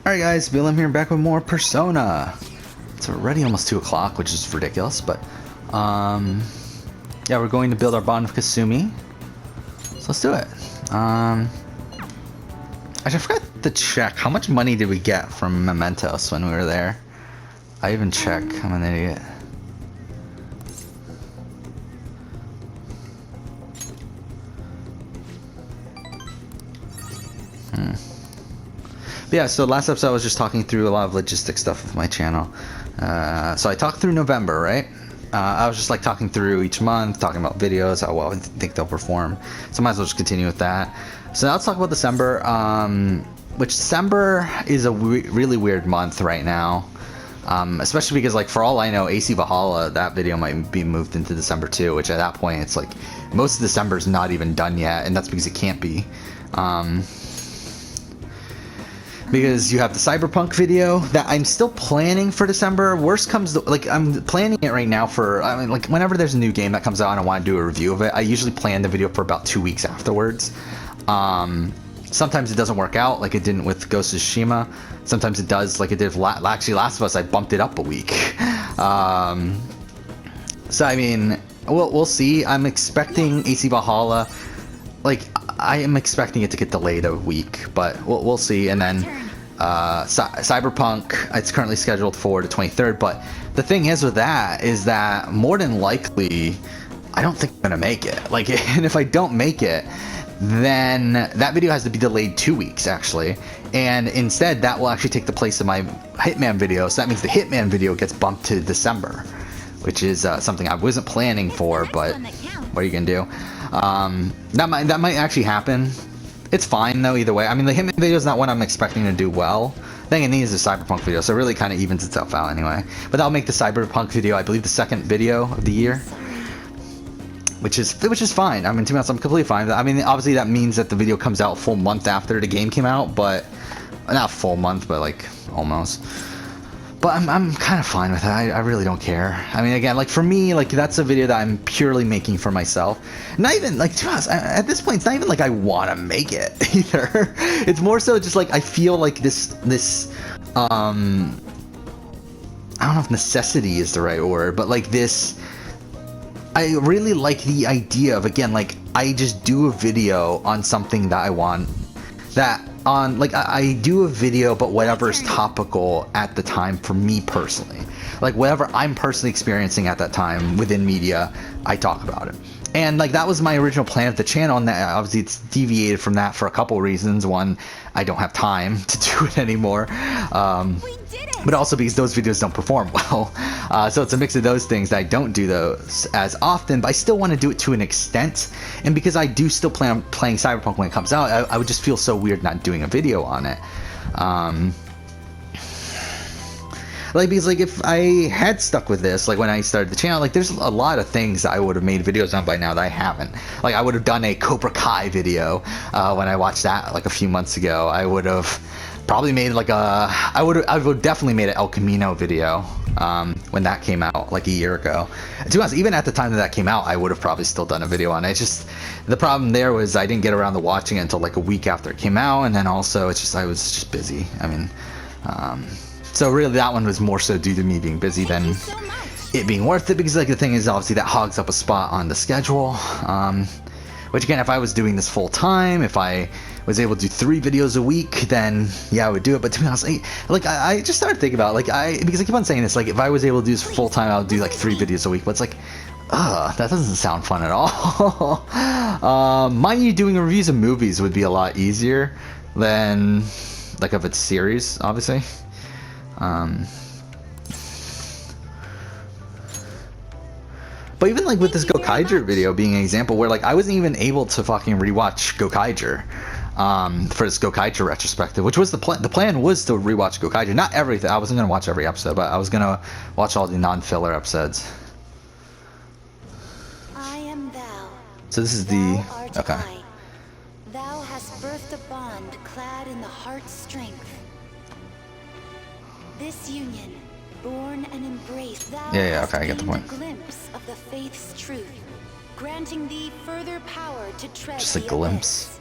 Alright guys, BLM here, back with more Persona. It's already almost 2 o'clock, which is ridiculous, but yeah, we're going to build our Bond of Kasumi. So let's do it. Actually, I forgot to check, how much money did we get from Mementos when we were there? I even check, I'm an idiot. Yeah, so last episode I was just talking through a lot of logistic stuff with my channel. So I talked through November, right? I was just like talking through each month, talking about videos, how well I think they'll perform. So I might as well just continue with that. So now let's talk about December, which December is a really weird month right now. Especially because, like, for all I know, AC Valhalla, that video might be moved into December too, which at that point it's like most of December's not even done yet, and that's because it can't be. Because you have the Cyberpunk video that I'm still planning for December. Worst comes to, like, I'm planning it right now for, I mean, like, whenever there's a new game that comes out and I want to do a review of it, I usually plan the video for about 2 weeks afterwards. Sometimes it doesn't work out, like it didn't with Ghost of Tsushima. Sometimes it does, like it did with actually Last of Us. I bumped it up a week. So I mean, we'll see. I'm expecting AC Valhalla, like I am expecting it to get delayed a week, but we'll see. And then Cyberpunk, it's currently scheduled for the 23rd, but the thing is with that is that more than likely I don't think I'm gonna make it. Like, and if I don't make it, then that video has to be delayed 2 weeks actually, and instead that will actually take the place of my Hitman video. So that means the Hitman video gets bumped to December, which is something I wasn't planning for, but what are you gonna do? That might actually happen. It's fine though either way. I mean, the Hitman video is not what I'm expecting to do well. Thing it needs is a Cyberpunk video, so it really kind of evens itself out anyway. But that'll make the Cyberpunk video, I believe, the second video of the year. Which is fine. I mean, to be honest, I'm completely fine. I mean, obviously that means that the video comes out a full month after the game came out, but not full month, but like almost. But I'm kind of fine with that. I really don't care. I mean, again, like for me, like that's a video that I'm purely making for myself. Not even like, to be honest, at this point, it's not even like I want to make it either. It's more so just like I feel like this I don't know if necessity is the right word, but like this. I really like the idea of, again, like, I just do a video on something that I want, that on, like, I do a video, but whatever is topical at the time for me personally. Like, whatever I'm personally experiencing at that time within media, I talk about it. And, like, that was my original plan of the channel, and that, obviously it's deviated from that for a couple reasons. One, I don't have time to do it anymore. But also because those videos don't perform well. So it's a mix of those things that I don't do those as often, but I still want to do it to an extent. And because I do still plan on playing Cyberpunk when it comes out, I would just feel so weird not doing a video on it. Like, because, like, if I had stuck with this, like, when I started the channel, like, there's a lot of things that I would have made videos on by now that I haven't. Like, I would have done a Cobra Kai video when I watched that, like, a few months ago. I would have probably made, like, I would have definitely made an El Camino video when that came out, like, a year ago. To be honest, even at the time that came out, I would have probably still done a video on it. It's just, the problem there was I didn't get around to watching it until, like, a week after it came out, and then also, it's just, I was just busy. I mean, so really that one was more so due to me being busy than it being worth it, because, like, the thing is, obviously that hogs up a spot on the schedule, which, again, if I was doing this full time, if I was able to do 3 videos a week, then yeah, I would do it. But to be honest, I just started thinking about, like, because I keep on saying this, like, if I was able to do this full time, I would do like 3 videos a week, but it's like, that doesn't sound fun at all. Mind you, doing reviews of movies would be a lot easier than, like, of its series, obviously. But even, like, with this Gokaiger video being an example where, like, I wasn't even able to fucking rewatch Gokaiger for this Gokaiger retrospective, which was the plan. The plan was to rewatch Gokaiger. Not everything. I wasn't going to watch every episode, but I was going to watch all the non-filler episodes. I am thou. So this is the... Okay. Thou hast birthed a bond clad in the heart's strength. This union, born and embraced, thou Okay, I get the point. a glimpse of the faith's truth, granting thee further power to tread Just a the glimpse. abyss.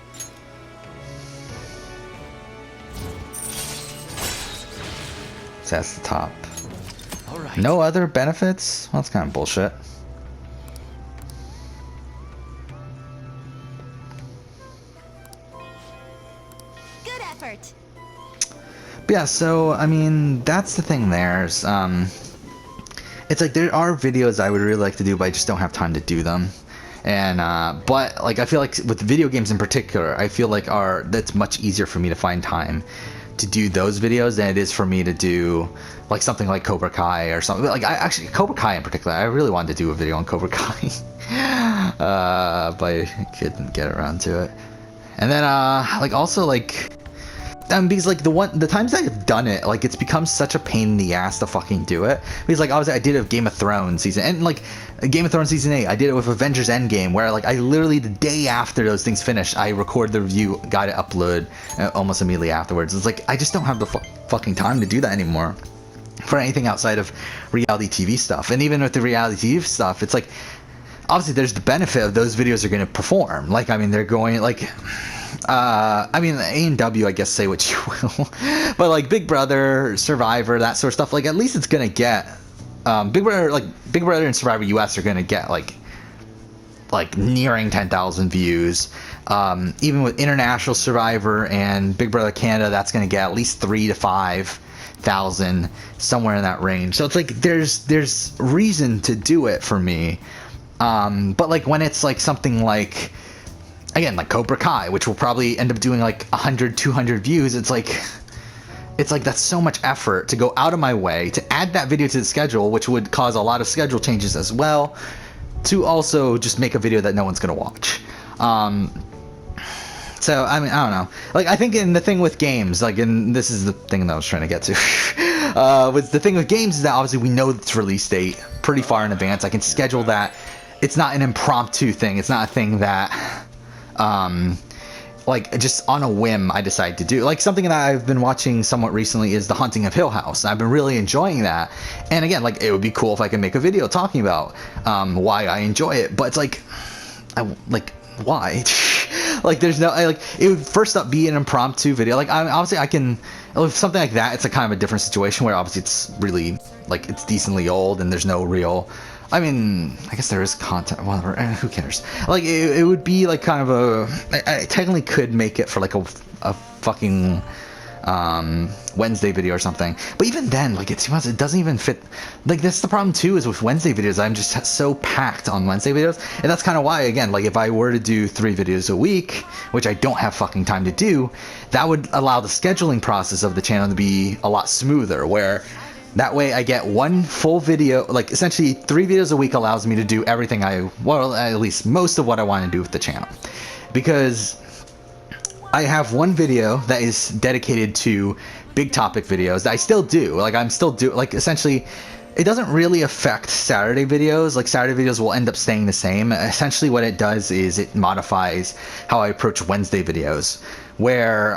that's the top. All right. No other benefits? Well, that's kind of bullshit. Good effort. But yeah, so I mean, that's the thing. There's it's like there are videos I would really like to do, but I just don't have time to do them. And but like I feel like with video games in particular, I feel like that's much easier for me to find time to do those videos than it is for me to do like something like Cobra Kai or something. Like I actually Cobra Kai in particular, I really wanted to do a video on Cobra Kai, but I couldn't get around to it. And then like also like. Because like the times I've done it, like it's become such a pain in the ass to fucking do it. Because like I did it with Game of Thrones season, and like Game of Thrones season 8, I did it with Avengers Endgame, where like I literally the day after those things finished, I recorded the review, got it uploaded almost immediately afterwards. It's like I just don't have the fucking time to do that anymore for anything outside of reality TV stuff. And even with the reality TV stuff, it's like obviously there's the benefit of those videos are going to perform. Like I mean they're going like. I mean, A&W, I guess, say what you will, but like Big Brother, Survivor, that sort of stuff, like at least it's gonna get Big Brother and Survivor US are gonna get like nearing 10,000 views. Even with International Survivor and Big Brother Canada, that's gonna get at least 3,000 to 5,000, somewhere in that range. So it's like there's reason to do it for me, but like when it's like something like. Again, like Cobra Kai, which will probably end up doing like 100, 200 views. It's like that's so much effort to go out of my way to add that video to the schedule, which would cause a lot of schedule changes as well, to also just make a video that no one's gonna watch. So I mean, I don't know. Like I think in the thing with games, like, and this is the thing that I was trying to get to, with the thing with games is that obviously we know its release date pretty far in advance. I can schedule that. It's not an impromptu thing. It's not a thing that. Like just on a whim I decide to do. Like something that I've been watching somewhat recently is The Haunting of Hill House. I've been really enjoying that, and again, like it would be cool if I could make a video talking about why I enjoy it, but it's like why? Like there's no like it would first up be an impromptu video. Like obviously I can with something like that, it's a kind of a different situation where obviously it's really like it's decently old and there's no real I mean, I guess there is content, whatever, who cares? Like, it would be like kind of I technically could make it for like a fucking Wednesday video or something. But even then, like, it doesn't even fit. Like, that's the problem too, is with Wednesday videos, I'm just so packed on Wednesday videos. And that's kind of why, again, like, if I were to do 3 videos a week, which I don't have fucking time to do, that would allow the scheduling process of the channel to be a lot smoother, where that way I get one full video, like essentially 3 videos a week allows me to do everything well, at least most of what I want to do with the channel. Because I have one video that is dedicated to big topic videos that I still do. Like I'm still like essentially it doesn't really affect Saturday videos. Like Saturday videos will end up staying the same. Essentially what it does is it modifies how I approach Wednesday videos, where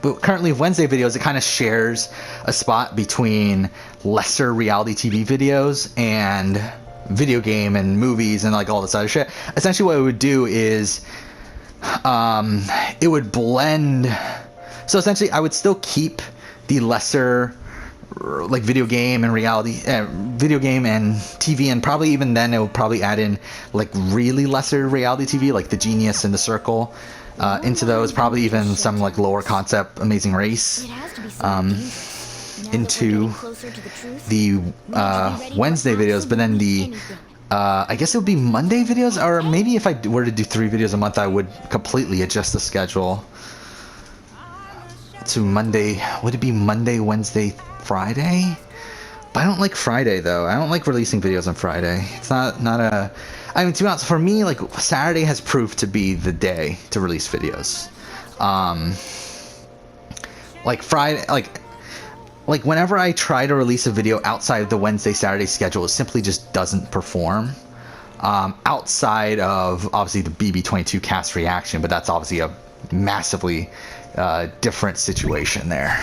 but currently Wednesday videos, it kind of shares a spot between lesser reality TV videos and video game and movies and like all this other shit. Essentially what it would do is it would blend. So essentially I would still keep the lesser like video game and video game and TV, and probably even then it would probably add in like really lesser reality TV like The Genius and The Circle. Into those, probably even some like lower concept Amazing Race into the Wednesday videos, but then the I guess it would be Monday videos, or maybe if I were to do 3 videos a month, I would completely adjust the schedule to Monday. Would it be Monday, Wednesday, Friday? But I don't like Friday though. I don't like releasing videos on Friday. It's not a. I mean, to be honest, for me, like Saturday has proved to be the day to release videos. Like Friday, like whenever I try to release a video outside of the Wednesday Saturday schedule, it simply just doesn't perform. Outside of obviously the BB22 cast reaction, but that's obviously a massively different situation there.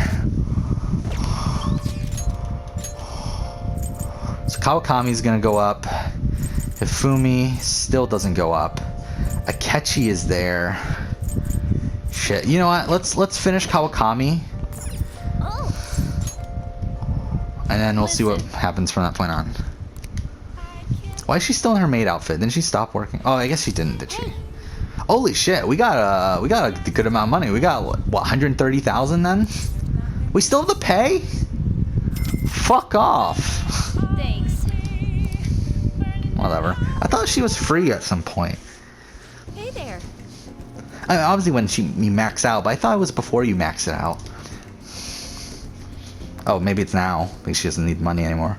So Kawakami is gonna go up. Hifumi still doesn't go up. Akechi is there. Shit. You know what? Let's finish Kawakami. and then we'll see what happens from that point on. Why is she still in her maid outfit? Didn't she stop working? Oh, I guess she didn't, did she? Holy shit, we got a good amount of money. We got what, 130,000 then? We still have to pay? Fuck off. Thanks. Whatever. I thought she was free at some point. Hey there. I mean, obviously when you max out, but I thought it was before you max it out. Oh, maybe it's now because she doesn't need money anymore.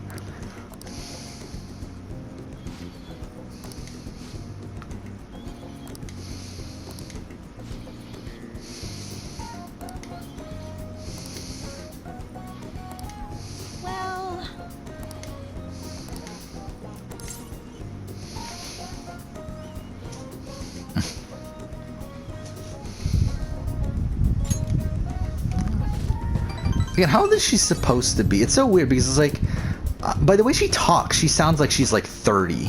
Well, Again, how old is she supposed to be? It's so weird because it's like, by the way she talks, she sounds like she's like 30.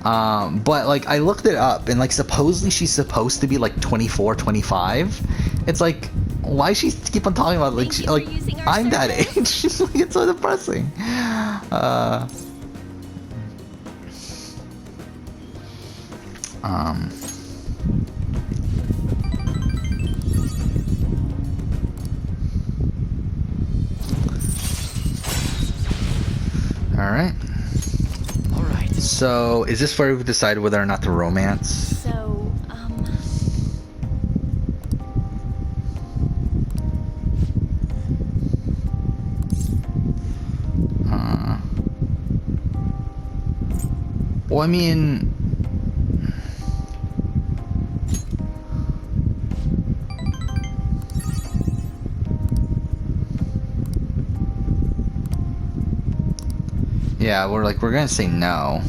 But like I looked it up and like supposedly she's supposed to be like 24, 25. It's like, why she keep on talking about like Thank you for using our I'm that service. age? Like, it's so depressing. All right. All right. So is this where we decide whether or not to romance? so, Well, I mean, yeah, we're gonna say no.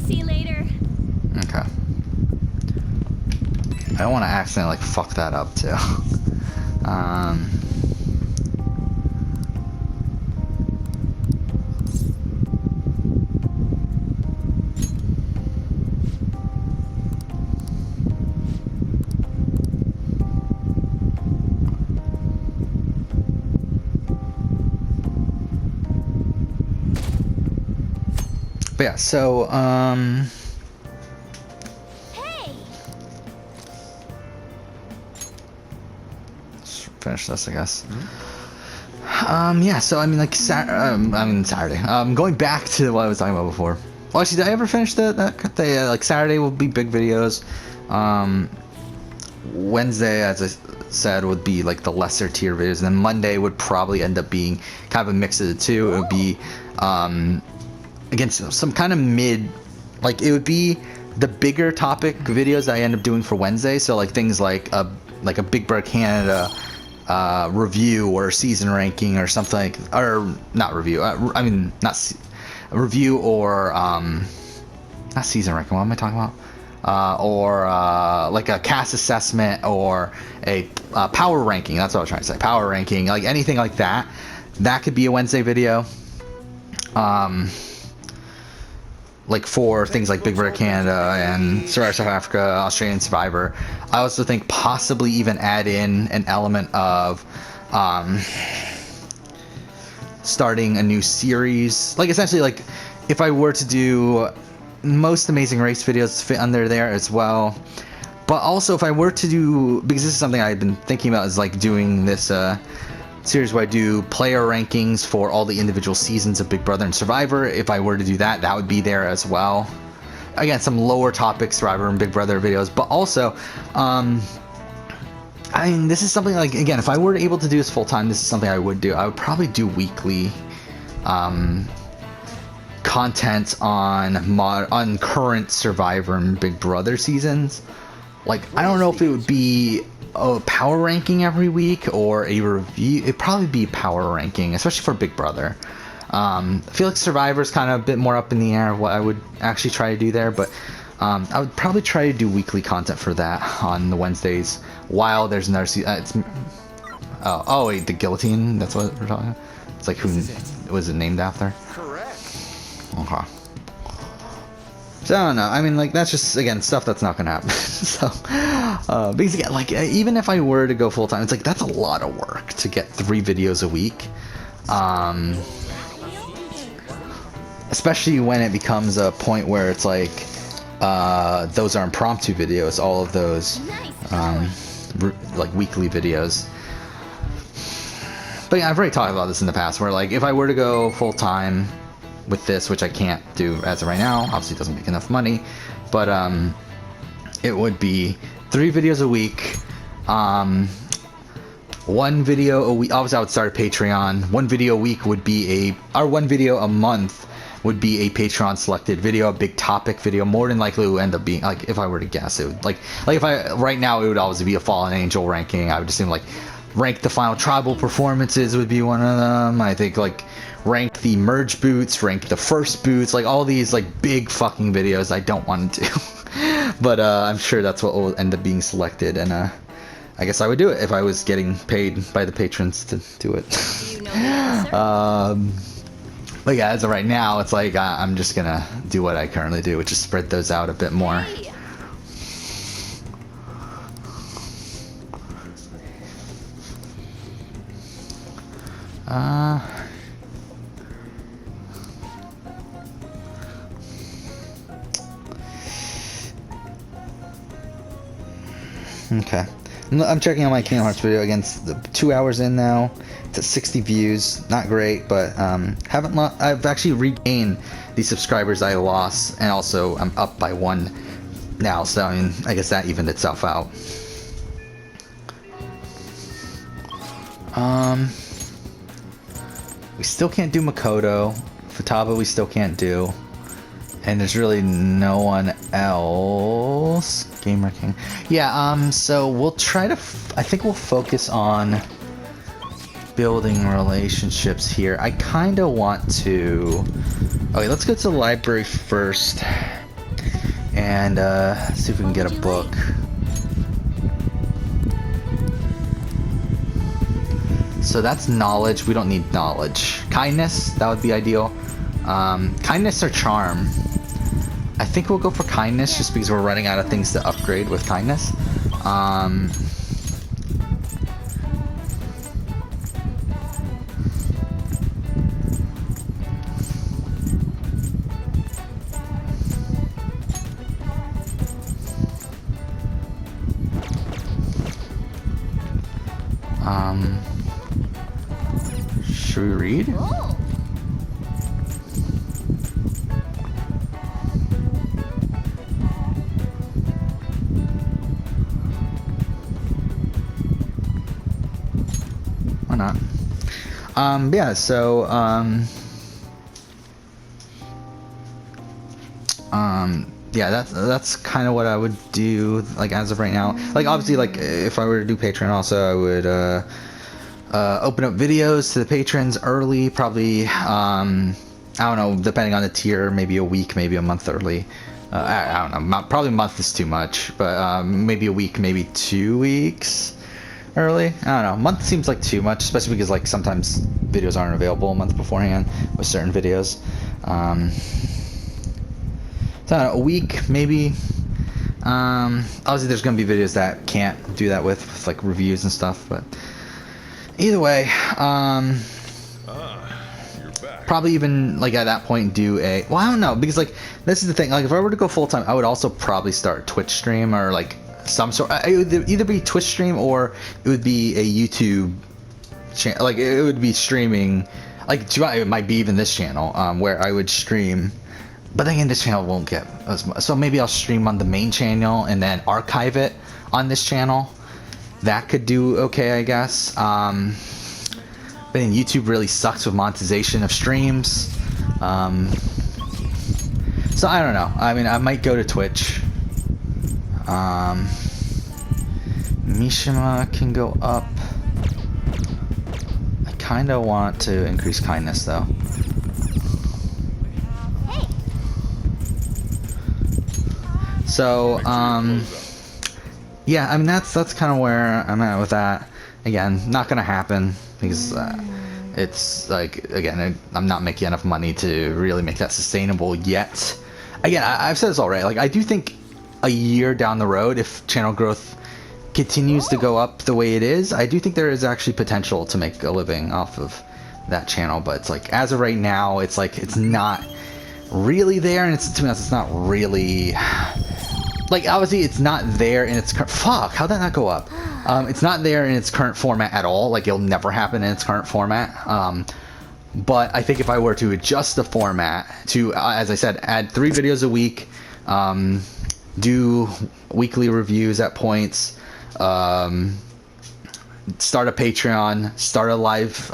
see you later. Okay. I don't want to accidentally like fuck that up too. But yeah, so Hey. let's finish this, I guess. Yeah, so I mean, like, Saturday. Going back to what I was talking about before. Well, actually, did I ever finish that day? Like, Saturday will be big videos. Wednesday, as I said, would be like the lesser tier videos, and then Monday would probably end up being kind of a mix of the two. It would be, again, some kind of mid, like it would be the bigger topic videos that I end up doing for Wednesday. So like things like a Big Brother Canada review or season ranking or something, or not review. I mean, review or not season ranking. What am I talking about? Or like a cast assessment or a power ranking. That's what I was trying to say. Power ranking, like anything like that. That could be a Wednesday video. Like for things like Big Brother Canada and Survivor South Africa, Australian Survivor. I also think possibly even add in an element of starting a new series. Like essentially, like if I were to do most Amazing Race videos fit under there as well. But also if I were to do, because this is something I've been thinking about, is like doing this series where I do player rankings for all the individual seasons of Big Brother and Survivor. If I were to do that, that would be there as well. Again, some lower topic Survivor and Big Brother videos, but also, I mean, this is something like, again, if I were able to do this full time, this is something I would do. I would probably do weekly content on current Survivor and Big Brother seasons. Like, I don't know if it would be a power ranking every week or a review. It'd probably be power ranking, especially for Big Brother. I feel like Survivor's kind of a bit more up in the air of what I would actually try to do there, but I would probably try to do weekly content for that on the Wednesdays while there's another season. Wait, the guillotine, that's what we're talking about? It's like, who was it named after? Correct. Okay. So I don't know. I mean, like, that's just, again, stuff that's not gonna happen. So, because again, like, even if I were to go full time, it's like that's a lot of work to get 3 videos a week. Especially when it becomes a point where it's like, those are impromptu videos. All of those, like weekly videos. But yeah, I've already talked about this in the past, where like if I were to go full time with this, which I can't do as of right now, obviously it doesn't make enough money, but it would be 3 videos a week, 1 video a week. Obviously I would start a Patreon. 1 video a week would be or 1 video a month would be a Patreon selected video, a big topic video. More than likely it would end up being, like, if I were to guess, it would like if I right now it would always be a Fallen Angel ranking. I would assume like rank the final tribal performances would be one of them. I think like rank the merge boots, rank the first boots, like all these like big fucking videos I don't want to do. But I'm sure that's what will end up being selected, and I guess I would do it if I was getting paid by the patrons to do it. Do you know the answer? But yeah, as of right now, it's like I'm just gonna do what I currently do, which is spread those out a bit more. Hey. Okay. I'm checking on my Kingdom Hearts video against the 2 hours in now. It's at 60 views. Not great, but I've actually regained the subscribers I lost, and also I'm up by 1 now. So I mean, I guess that evened itself out. We still can't do Makoto. Futaba we still can't do. And there's really no one else. Gamer King. Yeah, so we'll try to... I think we'll focus on building relationships here. I kind of want to... Okay, let's go to the library first. And see if we can get a book. So that's knowledge. We don't need knowledge. Kindness, that would be ideal. Kindness or charm. I think we'll go for kindness just because we're running out of things to upgrade with kindness. Should we read? Oh. Why not? Yeah, so, yeah, that's kind of what I would do, like, as of right now. Like, obviously, like, if I were to do Patreon also, I would, open up videos to the patrons early, probably, I don't know, depending on the tier, maybe a week, maybe a month early. I don't know, probably a month is too much, but maybe a week, maybe 2 weeks early. I don't know, a month seems like too much, especially because like sometimes videos aren't available a month beforehand with certain videos. So I don't know, a week maybe. Obviously there's gonna be videos that can't do that with like reviews and stuff, but either way, You're back. probably even like at that point do a, well, I don't know, because like this is the thing, like if I were to go full time, I would also probably start Twitch stream or like some sort. It would either be Twitch stream or it would be a YouTube channel. Like it would be streaming, like it might be even this channel where I would stream. But then again, this channel won't get as much. So maybe I'll stream on the main channel and then archive it on this channel. That could do okay, I guess. But then YouTube really sucks with monetization of streams. So I don't know. I mean, I might go to Twitch. Mishima can go up. I kind of want to increase kindness though. So, yeah, I mean that's kind of where I'm at with that. Again, not gonna happen because It's like, again, I'm not making enough money to really make that sustainable yet. Again, I've said this already. Like, I do think a year down the road, if channel growth continues to go up the way it is, I do think there is actually potential to make a living off of that channel. But it's like, as of right now, it's like, it's not really there, and it's, to be honest, it's not really, like, obviously it's not there in its current, fuck, how'd that not go up? It's not there in its current format at all. Like, it'll never happen in its current format. But I think if I were to adjust the format to, as I said, add 3 videos a week, do weekly reviews at points, start a Patreon, start a live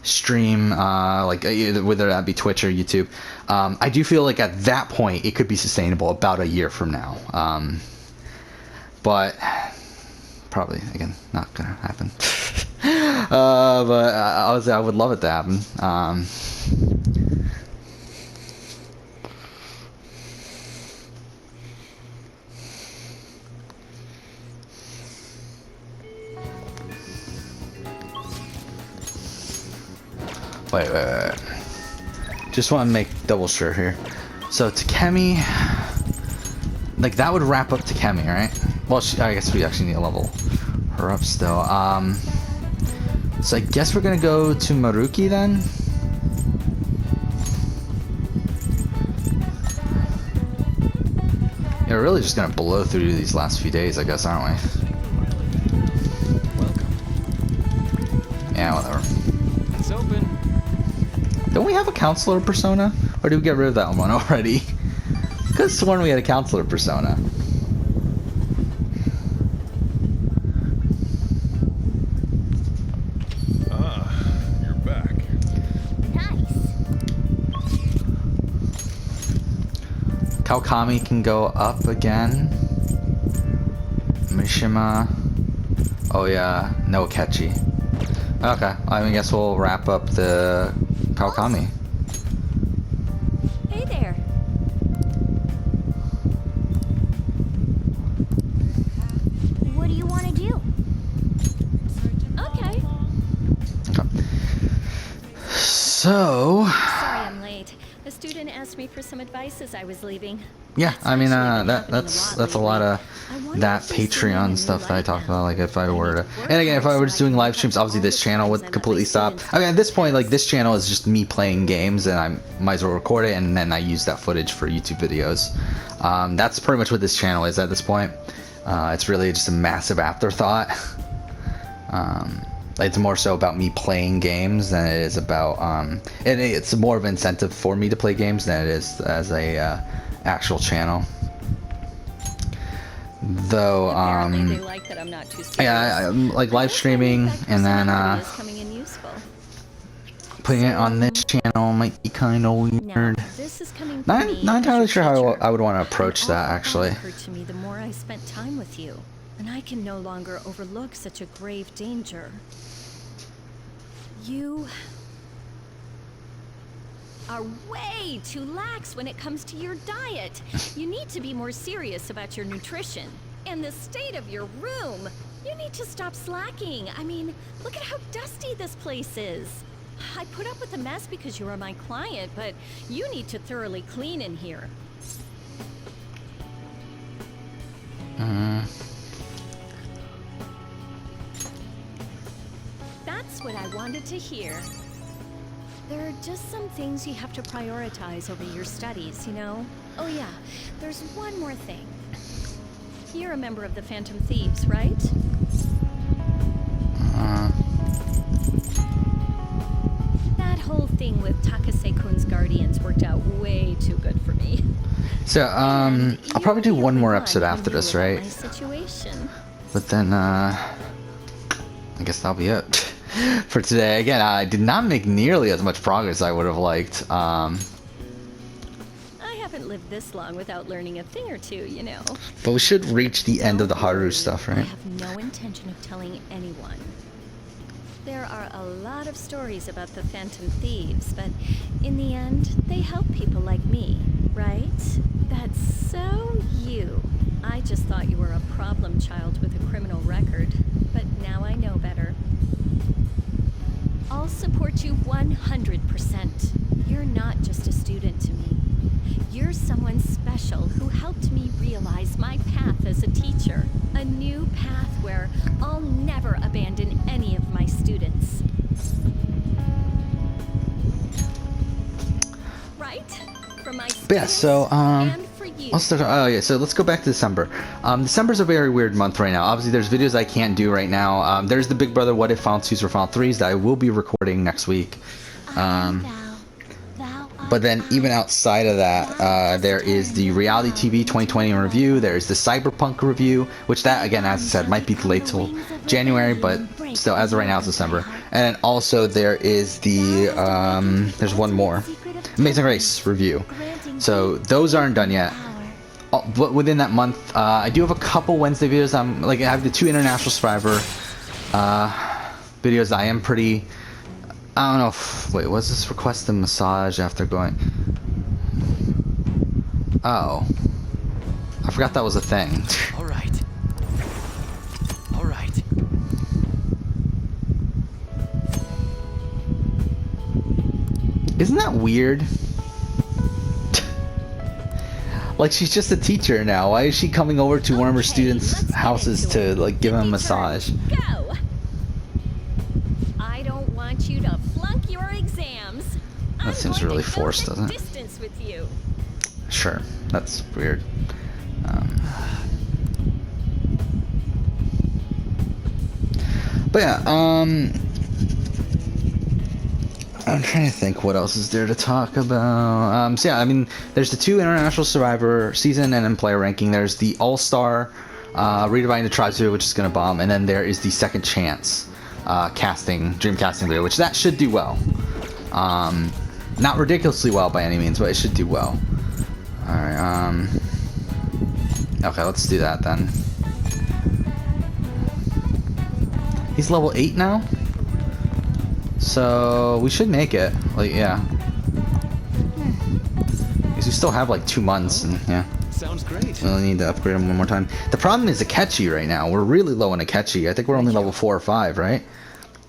stream, like either, whether that be Twitch or YouTube, I do feel like at that point it could be sustainable about a year from now. But probably, again, not gonna happen. But I would love it to happen. Wait. Just want to make double sure here. So Takemi, like, that would wrap up Takemi, right? Well, I guess we actually need to level her up still. So I guess we're gonna go to Maruki then. Yeah, we're really just gonna blow through these last few days, I guess, aren't we? Welcome. Yeah, whatever. It's open. Don't we have a counselor persona? Or did we get rid of that one already? I could have sworn we had a counselor persona. Ah, you're back. Nice. Kaokami can go up again. Mishima. Oh yeah, no Kechi. Okay, I guess we'll wrap up the Kaokami. Hey there. What do you want to do? Okay. Okay. So, Sorry I'm late. A student asked me for some advice as I was leaving. yeah, I mean, actually been that's happening a lot of I wonder that if she's doing Patreon any stuff that I right talked now. about. Like, if I were to, Work and again, if I hard were so just doing can live catch streams, up obviously all this the channel times would I'm completely at my stop. students' I mean, at this point, like, classes. this channel is just me playing games, and I might as well record it, and then I use that footage for YouTube videos. That's pretty much what this channel is at this point. It's really just a massive afterthought. It's more so about me playing games than it is about, and it's more of an incentive for me to play games than it is as a actual channel. Though, Apparently they like that I'm not too serious. yeah, like live That's streaming why that and then personality is coming in useful. putting it on this channel might be kind of Now, weird. this is coming Not from me not as entirely your sure how teacher. I would want to And approach all that that actually. occurred to me the more I spent time with you, and I can no longer overlook such a grave danger. You are way too lax when it comes to your diet. You need to be more serious about your nutrition. And the state of your room. You need to stop slacking. I mean, look at how dusty this place is. I put up with the mess because you are my client, but you need to thoroughly clean in here. That's what I wanted to hear. There are just some things you have to prioritize over your studies, you know? Oh yeah, there's one more thing. You're a member of the Phantom Thieves, right? That whole thing with Takase-kun's guardians worked out way too good for me. So And I'll probably do you're the one only more one episode who after knew this, about right? My situation. But then I guess that'll be it for today. Again, I did not make nearly as much progress as I would have liked. I haven't lived this long without learning a thing or two, you know. But we should reach the end of the Don't Haru worry, stuff, I right? have no intention of telling anyone. There are a lot of stories about the Phantom Thieves, but in the end, they help people like me, right? That's so you. I just thought you were a problem child with a criminal record, but now I know better. I'll support you 100%. You're not just a student to me. You're someone special who helped me realize my path as a teacher. A new path where I'll never abandon any of my students. Right? For my students But yeah, so and for you. I'll start. Oh yeah, so let's go back to December. December's a very weird month right now. Obviously, there's videos I can't do right now. There's the Big Brother What If Final 2s or Final 3s that I will be recording next week. But then even outside of that, there is the Reality TV 2020 in review. There's the Cyberpunk review, which that, again, as I said, might be delayed till January, but still, as of right now, it's December. And then also there is the, there's one more, Amazing Race review. So those aren't done yet. But within that month, I do have a couple Wednesday videos. I have the 2 International Survivor videos. I am pretty... I don't know if... Wait, was this request a massage after going... Oh. I forgot that was a thing. All right. All right. Isn't that weird? Like, she's just a teacher now. Why is she coming over to one of her students' houses to, like, give him a massage? Go. I don't want you to flunk your exams. That seems really forced, doesn't it? Distance with you. Sure. That's weird. But yeah, I'm trying to think what else is there to talk about. So yeah, I mean, there's the 2 International Survivor season and then player ranking. There's the All-Star Redefining the Tribes video, which is going to bomb. And then there is the Second Chance dream casting video, which that should do well. Not ridiculously well by any means, but it should do well. Alright, okay, let's do that then. He's level 8 now? So, we should make it. Like, yeah. Because we still have like 2 months, and yeah. Sounds great. We only need to upgrade him one more time. The problem is Akechi right now. We're really low on Akechi. I think we're only level 4 or 5, right?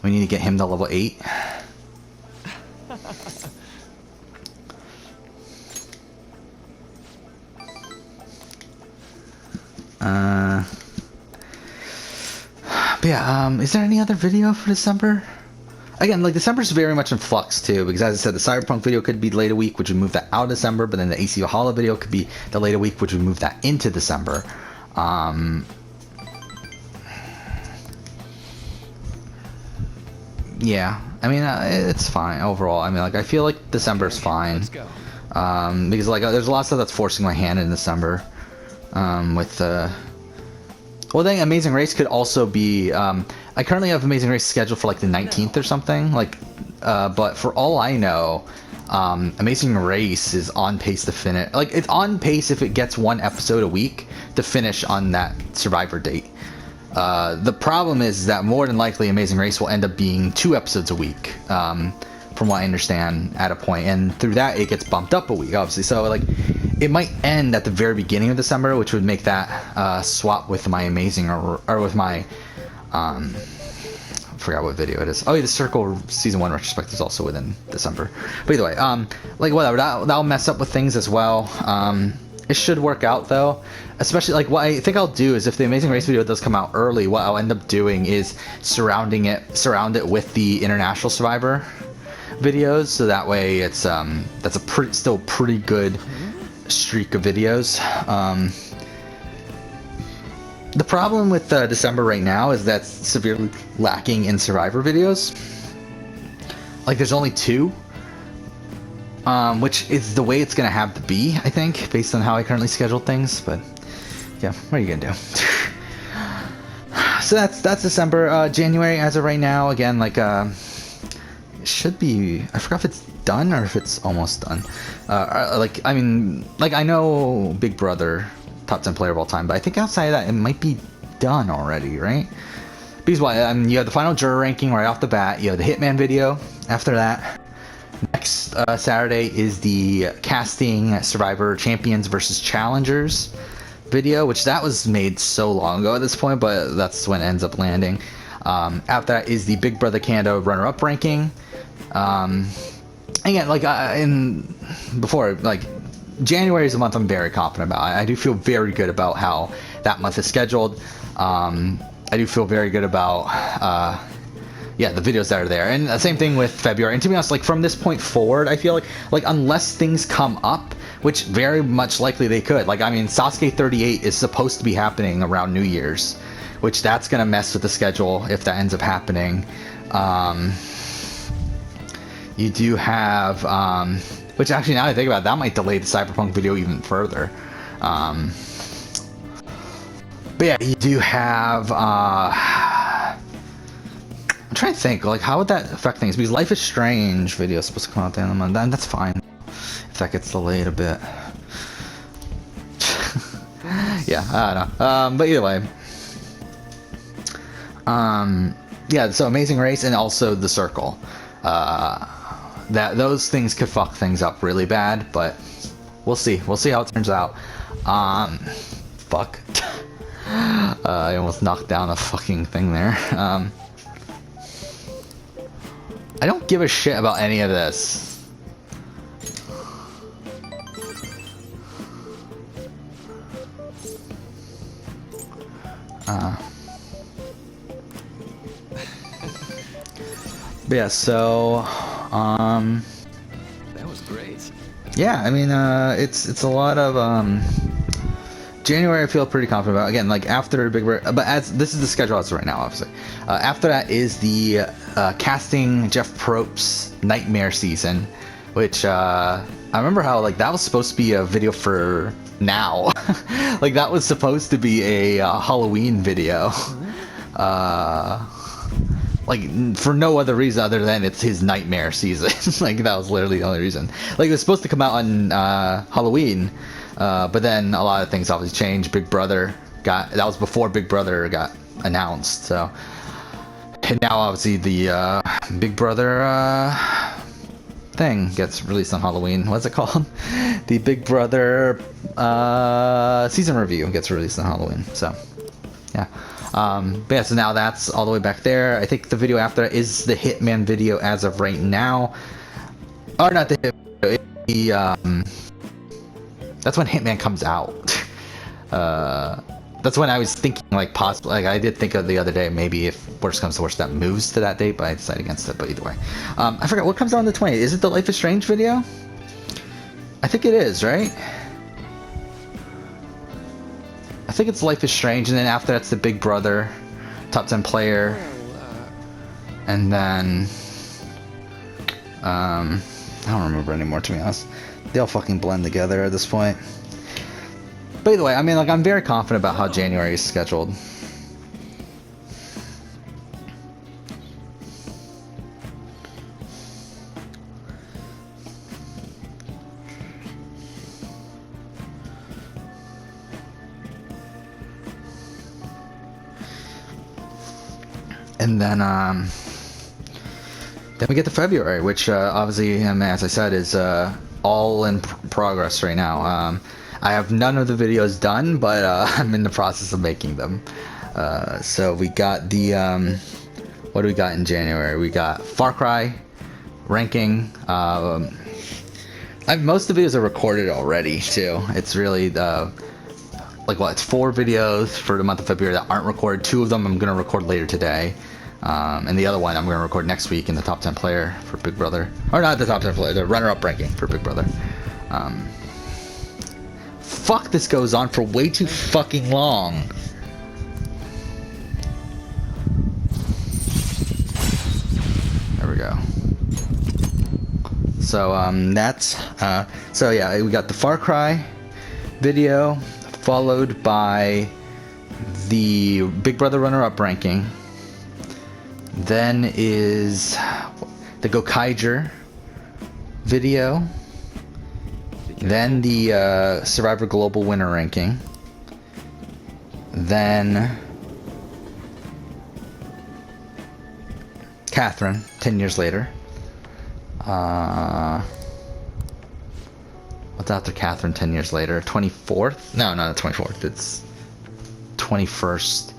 We need to get him to level 8. But yeah, is there any other video for December? Again, like, December's very much in flux too, because as I said, the Cyberpunk video could be delayed a week, which would move that out of December, but then the AC Valhalla video could be delayed a week, which would move that into December. Yeah, I mean, it's fine overall. I mean, like, I feel like December's fine. Let's go. Because, like, there's a lot of stuff that's forcing my hand in December. With well, then Amazing Race could also be. I currently have Amazing Race scheduled for like the 19th or something. Like, but for all I know, Amazing Race is on pace to finish. Like, it's on pace if it gets 1 episode a week to finish on that Survivor date. The problem is that more than likely Amazing Race will end up being 2 episodes a week. From what I understand, at a point, and through that it gets bumped up a week, obviously. So like, it might end at the very beginning of December, which would make that swap with my Amazing or with my I forgot what video it is. Oh yeah, the Circle season 1 retrospect is also within December. But either way, like, whatever, that'll mess up with things as well. It should work out though, especially like what I think I'll do is if the Amazing Race video does come out early, what I'll end up doing is surround it with the International Survivor videos, so that way it's that's a still pretty good streak of videos. The problem with December right now is that's severely lacking in Survivor videos. Like, there's only 2, which is the way it's gonna have to be, I think, based on how I currently schedule things. But yeah, what are you gonna do? So that's December. January, as of right now, again, like, should be, I forgot if it's done or if it's almost done. Like, I mean, like, I know Big Brother top 10 player of all time, but I think outside of that it might be done already, right? Because you have the final juror ranking right off the bat, you have the Hitman video after that. Next Saturday is the casting Survivor Champions versus Challengers video, which that was made so long ago at this point, but that's when it ends up landing. After that is the Big Brother Canada runner-up ranking. Again, like before, like January is a month I'm very confident about. I do feel very good about how that month is scheduled. I do feel very good about the videos that are there, and the same thing with February. And to be honest, like from this point forward, I feel like unless things come up, which very much likely they could. Like I mean, Sasuke 38 is supposed to be happening around New Year's, which that's gonna mess with the schedule if that ends up happening. You do have, which actually now that I think about it, that might delay the Cyberpunk video even further. But yeah, you do have, I'm trying to think, like, how would that affect things? Because Life is Strange video is supposed to come out at the end of the month, and that's fine if that gets delayed a bit. Yeah, I don't know. But either way. Yeah, so Amazing Race and also The Circle. Those things could fuck things up really bad, but we'll see. We'll see how it turns out. Fuck. I almost knocked down a fucking thing there. I don't give a shit about any of this. But yeah, so That was great. yeah, I mean it's a lot of January I feel pretty confident about. Again, like after Big Brother, but as this is the schedule as of right now, obviously. After that is the casting Jeff Probst's Nightmare season, which I remember how like that was supposed to be a video for now. Like that was supposed to be a Halloween video. Like for no other reason other than it's his Nightmare season. Like that was literally the only reason. Like it was supposed to come out on Halloween, but then a lot of things obviously changed. Big Brother that was before Big Brother got announced. So and now obviously the Big Brother thing gets released on Halloween. What's it called? The Big Brother season review gets released on Halloween. So yeah. But yeah, so now that's all the way back there. I think the video after that is the Hitman video as of right now. Or not the Hitman video, that's when Hitman comes out. That's when I was thinking, like, possibly, like, I did think of the other day, maybe if worst comes to worst, that moves to that date, but I decided against it, but either way. I forgot, what comes out on the 20th? Is it the Life is Strange video? I think it is, right? I think it's Life is Strange, and then after that's the Big Brother top 10 player, and then I don't remember anymore, to be honest. They all fucking blend together at this point. But either way, I mean, like, I'm very confident about how January is scheduled. And then we get to February, which obviously, as I said, is all in progress right now. I have none of the videos done, but I'm in the process of making them. So we got the what do we got in January? We got Far Cry ranking. Most of the videos are recorded already too. It's really it's 4 videos for the month of February that aren't recorded. 2 of them I'm gonna record later today. And the other one I'm going to record next week in the top 10 player for Big Brother. Or not the top 10 player, the runner-up ranking for Big Brother. Fuck, this goes on for way too fucking long. There we go. So, so yeah, we got the Far Cry video, followed by the Big Brother runner-up ranking. Then is the Gokaiger video. Then the Survivor Global winner ranking. Then Catherine, 10 years later. What's after Catherine 10 years later? 24th? No, not the 24th. It's 21st.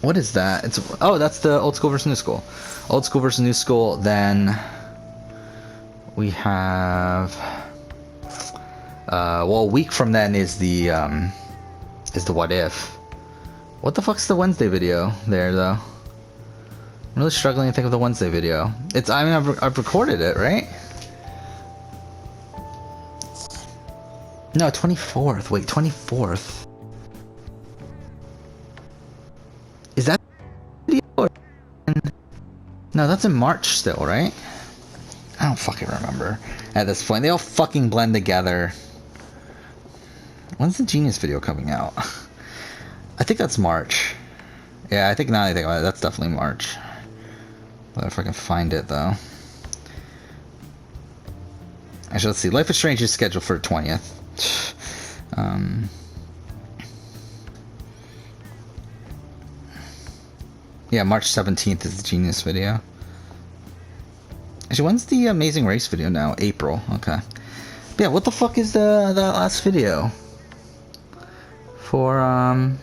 What is that? It's oh, that's the old school versus new school. Old school versus new school. Then we have well, a week from then is the what if. What the fuck's the Wednesday video there though? I'm really struggling to think of the Wednesday video. It's I mean I've recorded it, right? No, 24th. Wait, 24th. Is that video or no, that's in March still, right? I don't fucking remember at this point. They all fucking blend together. When's the Genius video coming out? I think that's March. Yeah, I think now that I think about it, that's definitely March. But if I can find it though. Actually, let's see. Life is Strange is scheduled for the 20th. Yeah, March 17th is the Genius video. Actually, when's the Amazing Race video now? April. Okay. But yeah, what the fuck is that last video? For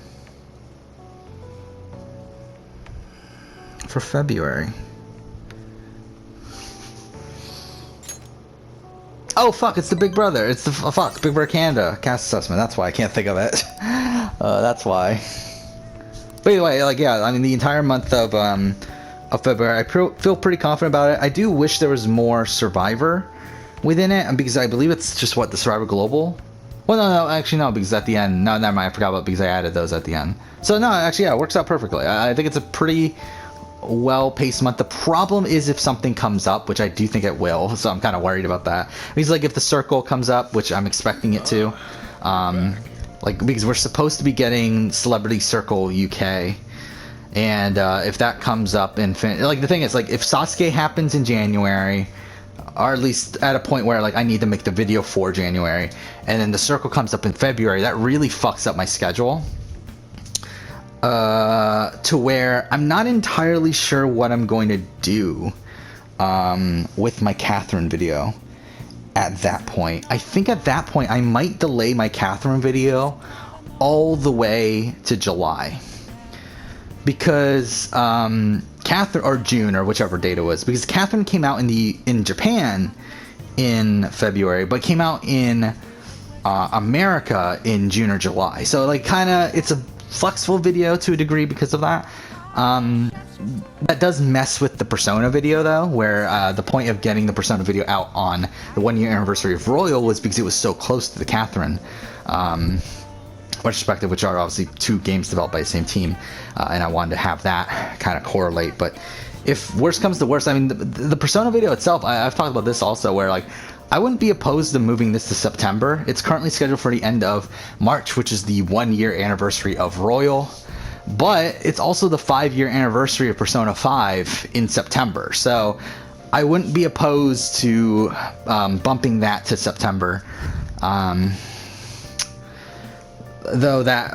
February. Oh fuck! It's the Big Brother. It's the fuck Big Brother Canada cast assessment. That's why I can't think of it. That's why. But anyway, like yeah, I mean the entire month of February, I feel pretty confident about it. I do wish there was more Survivor within it, and because I believe it's just what the Survivor Global. Well, no, actually no, because at the end, no, never mind. I forgot about it because I added those at the end. So no, actually yeah, it works out perfectly. I think it's a pretty well-paced month. The problem is if something comes up, which I do think it will, so I'm kind of worried about that. Because like if the Circle comes up, which I'm expecting it to, like because we're supposed to be getting Celebrity Circle UK, and if that comes up in like the thing is like if Sasuke happens in January, or at least at a point where like I need to make the video for January, and then the Circle comes up in February, that really fucks up my schedule. To where I'm not entirely sure what I'm going to do with my Catherine video at that point. I think at that point I might delay my Catherine video all the way to July, because Catherine, or June, or whichever date it was, because Catherine came out in Japan in February, but came out in America in June or July. So like kind of it's a flexible video to a degree because of that. That does mess with the Persona video though, where the point of getting the Persona video out on the 1 year anniversary of Royal was because it was so close to the Catherine retrospective, which are obviously two games developed by the same team, and I wanted to have that kind of correlate. But if worst comes to worst, I mean the Persona video itself, I've talked about this also, where like I wouldn't be opposed to moving this to September. It's currently scheduled for the end of March, which is the 1 year anniversary of Royal, but it's also the 5 year anniversary of Persona 5 in September. So I wouldn't be opposed to bumping that to September. Though that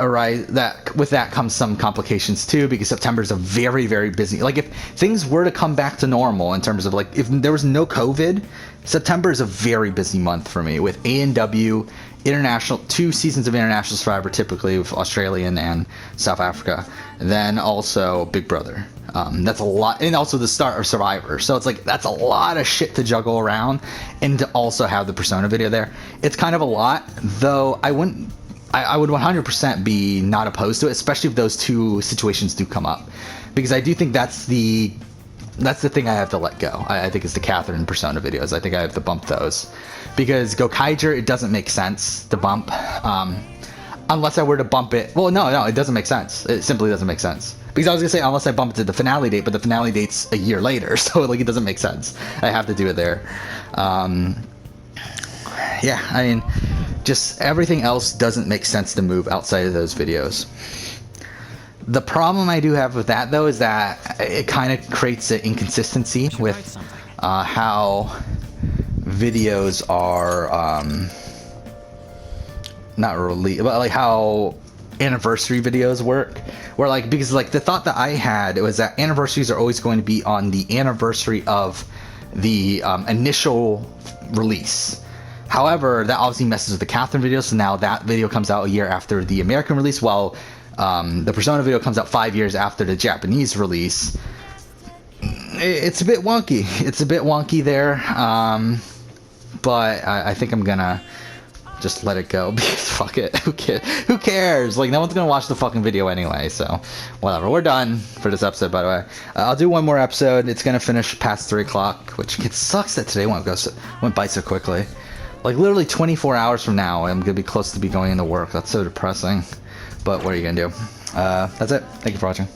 with that comes some complications too, because September is a very, very busy. Like if things were to come back to normal in terms of like if there was no COVID, September is a very busy month for me with A&W, international, 2 seasons of International Survivor, typically with Australian and South Africa, and then also Big Brother. That's a lot, and also the start of Survivor. So it's like that's a lot of shit to juggle around, and to also have the Persona video there. It's kind of a lot, though. I would 100% be not opposed to it, especially if those 2 situations do come up, because I do think that's the thing I have to let go. I think it's the Catherine and Persona videos. I think I have to bump those, because Gokaiger, it doesn't make sense to bump, unless I were to bump it. Well, no, it doesn't make sense. It simply doesn't make sense, because I was gonna say unless I bump it to the finale date, but the finale date's a year later, so like it doesn't make sense. I have to do it there. Yeah, I mean, just everything else doesn't make sense to move outside of those videos. The problem I do have with that though is that it kind of creates an inconsistency with how videos are not really, but like how anniversary videos work, where like, because like the thought that I had was that anniversaries are always going to be on the anniversary of the initial release. However, that obviously messes with the Catherine video, so now that video comes out a year after the American release, while The Persona video comes out 5 years after the Japanese release. It's a bit wonky. It's a bit wonky there. But I think I'm gonna just let it go because fuck it. Who cares? Like, no one's gonna watch the fucking video anyway, so whatever. We're done for this episode, by the way. I'll do one more episode. It's gonna finish past 3 o'clock, which it sucks that today went by so quickly. Like, literally 24 hours from now, I'm gonna be close to be going into work. That's so depressing. But what are you gonna do? That's it. Thank you for watching.